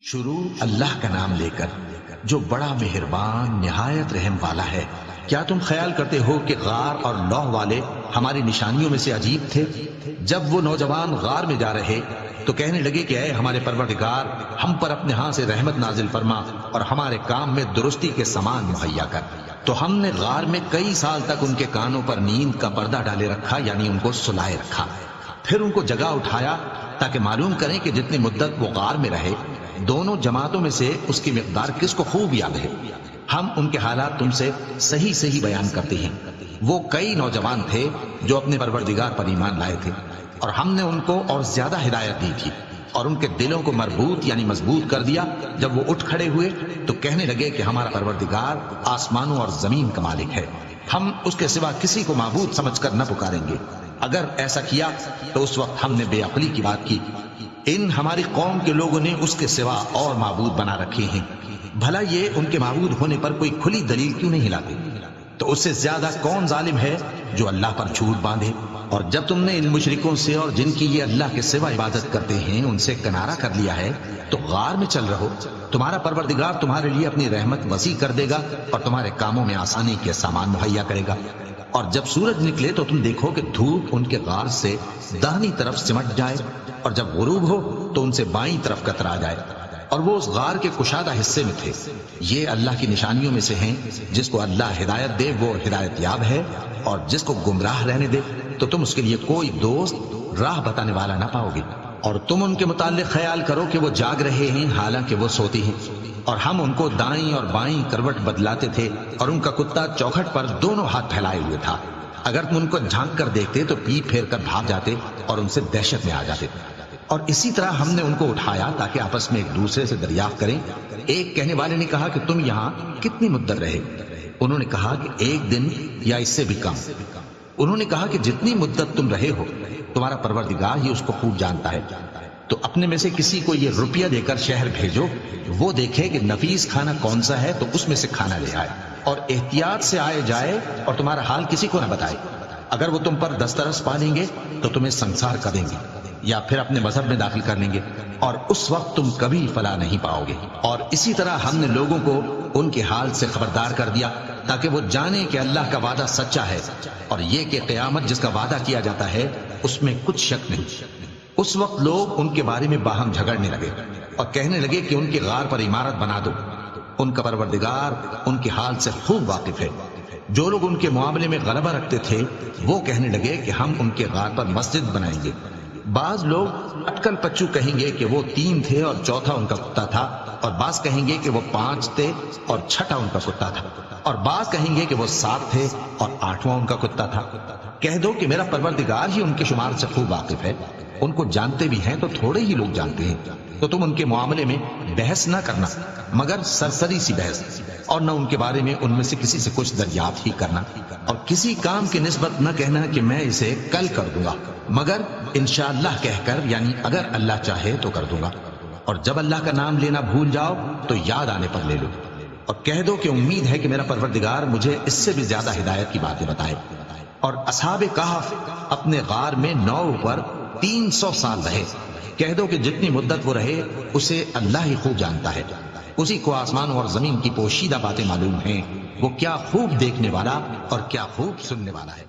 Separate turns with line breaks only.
شروع اللہ کا نام لے کر جو بڑا مہربان نہایت رحم والا ہے۔ کیا تم خیال کرتے ہو کہ غار اور لوح والے ہماری نشانیوں میں سے عجیب تھے؟ جب وہ نوجوان غار میں جا رہے تو کہنے لگے کہ اے ہمارے پروردگار، ہم پر اپنے ہاں سے رحمت نازل فرما اور ہمارے کام میں درستی کے سامان مہیا کر۔ تو ہم نے غار میں کئی سال تک ان کے کانوں پر نیند کا پردہ ڈالے رکھا، یعنی ان کو سلائے رکھا۔ پھر ان کو جگہ اٹھایا تاکہ معلوم کریں کہ جتنی مدت وہ غار میں رہے دونوں جماعتوں میں سے اس کی مقدار کس کو خوب یاد ہے۔ ہم ان کے حالات تم سے صحیح صحیح بیان کرتے ہیں۔ وہ کئی نوجوان تھے جو اپنے پروردگار پر ایمان لائے تھے، اور ہم نے ان کو اور زیادہ ہدایت دی تھی اور ان کے دلوں کو مربوط یعنی مضبوط کر دیا۔ جب وہ اٹھ کھڑے ہوئے تو کہنے لگے کہ ہمارا پروردگار آسمانوں اور زمین کا مالک ہے، ہم اس کے سوا کسی کو معبود سمجھ کر نہ پکاریں گے۔ اگر ایسا کیا تو اس وقت ہم نے بے عقلی کی بات کی۔ ان ہماری قوم کے لوگوں نے اس کے سوا اور معبود بنا رکھے ہیں، بھلا یہ ان کے معبود ہونے پر کوئی کھلی دلیل کیوں نہیں لاتے؟ تو اس سے زیادہ کون ظالم ہے جو اللہ پر جھوٹ باندھے؟ اور جب تم نے ان مشرکوں سے اور جن کی یہ اللہ کے سوا عبادت کرتے ہیں ان سے کنارہ کر لیا ہے تو غار میں چل رہو، تمہارا پروردگار تمہارے لیے اپنی رحمت وسیع کر دے گا اور تمہارے کاموں میں آسانی کے سامان مہیا کرے گا۔ اور جب سورج نکلے تو تم دیکھو کہ دھوپ ان کے غار سے داہنی طرف سمٹ جائے، اور جب غروب ہو تو ان سے بائیں طرف کترا جائے، اور وہ اس غار کے کشادہ حصے میں تھے۔ یہ اللہ کی نشانیوں میں سے ہیں، جس کو اللہ ہدایت دے وہ ہدایت یاب ہے، اور جس کو گمراہ رہنے دے تو تم اس کے لیے کوئی دوست راہ بتانے والا نہ پاؤ گے۔ اور تم ان کے متعلق خیال کرو کہ وہ جاگ رہے ہیں حالانکہ وہ سوتے ہیں، اور ہم ان کو دائیں اور بائیں کروٹ بدلاتے تھے، اور ان کا کتا چوکھٹ پر دونوں ہاتھ پھیلائے ہوئے تھا۔ اگر تم ان کو جھانک کر دیکھتے تو پیٹ پھیر کر بھاگ جاتے اور ان سے دہشت میں آ جاتے۔ اور اسی طرح ہم نے ان کو اٹھایا تاکہ آپس میں ایک دوسرے سے دریافت کریں۔ ایک کہنے والے نے کہا کہ تم یہاں کتنی مدت رہے؟ انہوں نے کہا کہ ایک دن یا اس سے بھی کم۔ انہوں نے کہا کہ جتنی مدت تم رہے ہو تمہارا پروردگار ہی اس کو خوب جانتا ہے۔ تو اپنے میں سے کسی کو یہ روپیہ دے کر شہر بھیجو، وہ دیکھے کہ نفیس کھانا کون سا ہے تو اس میں سے کھانا لے آئے، اور احتیاط سے آئے جائے اور تمہارا حال کسی کو نہ بتائے۔ اگر وہ تم پر دسترس پا لیں گے تو تمہیں سنسار کر دیں گے یا پھر اپنے مذہب میں داخل کر لیں گے، اور اس وقت تم کبھی فلاح نہیں پاؤ گے۔ اور اسی طرح ہم نے لوگوں کو ان کے حال سے خبردار کر دیا تاکہ وہ جانے کہ اللہ کا وعدہ سچا ہے، اور یہ کہ قیامت جس کا وعدہ کیا جاتا ہے اس میں کچھ شک نہیں۔ اس وقت لوگ ان کے بارے میں باہم جھگڑنے لگے اور کہنے لگے کہ ان کے غار پر عمارت بنا دو۔ ان کا پروردگار ان کے حال سے خوب واقف ہے۔ جو لوگ ان کے معاملے میں غلبہ رکھتے تھے وہ کہنے لگے کہ ہم ان کے غار پر مسجد بنائیں گے۔ بعض لوگ اٹکل پچو کہیں گے کہ وہ 3 تھے اور چوتھا ان کا کتا تھا، اور بعض کہیں گے کہ وہ 5 تھے اور چھٹا ان کا کتا تھا، اور بعض کہیں گے کہ وہ 7 تھے اور 8واں ان کا کتا تھا۔ کہہ دو کہ میرا پروردگار ہی ان کے شمار سے خوب واقف ہے، ان کو جانتے بھی ہیں تو تھوڑے ہی لوگ جانتے ہیں۔ تو تم ان کے معاملے میں بحث نہ کرنا مگر سرسری سی بحث، اور نہ ان کے بارے میں ان میں سے کسی سے کچھ دریافت ہی کرنا، اور کسی کام کی نسبت نہ کہنا کہ میں اسے کل کر دوں گا، مگر انشاءاللہ کہہ کر، یعنی اگر اللہ چاہے تو کر دوں گا۔ اور جب اللہ کا نام لینا بھول جاؤ تو یاد آنے پر لے لو، اور کہہ دو کہ امید ہے کہ میرا پروردگار مجھے اس سے بھی زیادہ ہدایت کی باتیں بتائے۔ اور اصحاب کہف اپنے غار میں 9 پر 300 سال رہے۔ کہہ دو کہ جتنی مدت وہ رہے اسے اللہ ہی خوب جانتا ہے، اسی کو آسمانوں اور زمین کی پوشیدہ باتیں معلوم ہیں، وہ کیا خوب دیکھنے والا اور کیا خوب سننے والا ہے۔